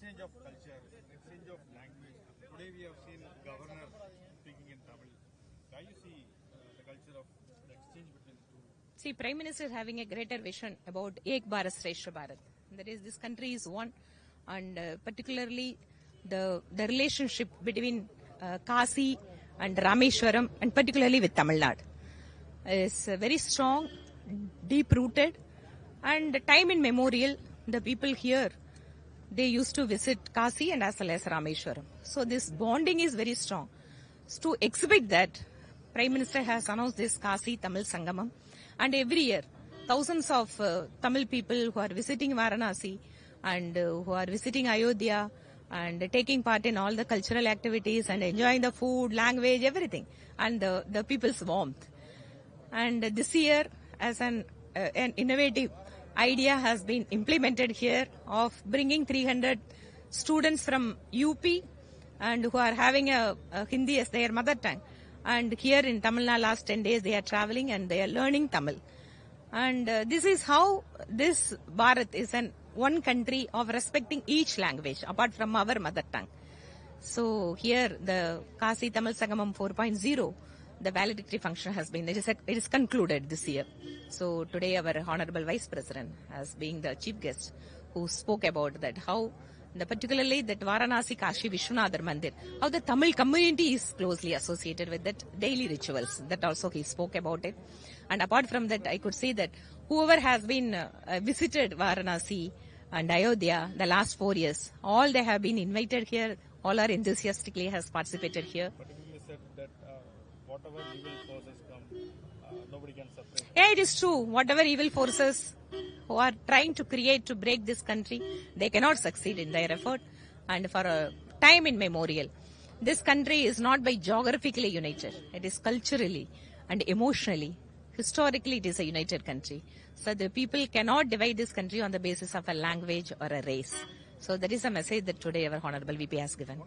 exchange of culture, exchange of language. Today we have seen governor speaking in Tamil. How you see the culture of the exchange between the two? See, Prime Minister is having a greater vision about Ek Bharat Shrestha Bharat. That is, this country is one, and particularly the relationship between Kasi and Rameshwaram, and particularly with Tamil Nadu, is very strong, deep-rooted, and time immemorial, the people here, they used to visit Kasi and as well as Rameshwaram. So this bonding is very strong. So to exhibit that, Prime Minister has announced this Kasi Tamil Sangamam, and every year, thousands of Tamil people who are visiting Varanasi and who are visiting Ayodhya and taking part in all the cultural activities and enjoying the food, language, everything, and the people's warmth. And this year, as an innovative idea has been implemented here of bringing 300 students from UP and who are having a Hindi as their mother tongue. And here in Tamil Nadu last 10 days they are traveling and they are learning Tamil. And this is how this Bharat is one country of respecting each language apart from our mother tongue. So here the Kasi Tamil Sangamam 4.0, the valedictory function has been, it is concluded this year. So today our Honorable Vice President, as being the chief guest, who spoke about that, how particularly that Varanasi Kashi Vishwanatha Mandir, how the Tamil community is closely associated with that daily rituals. That also he spoke about it. And apart from that, I could say that whoever has been visited Varanasi and Ayodhya the last 4 years, all they have been invited here, all are enthusiastically has participated here. Particularly said that whatever evil forces come, nobody can separate. Yeah, it is true. Whatever evil forces who are trying to create to break this country, they cannot succeed in their effort. And for a time immemorial, this country is not by geographically united. It is culturally and emotionally. Historically, it is a united country. So the people cannot divide this country on the basis of a language or a race. So that is a message that today our Honorable VP has given.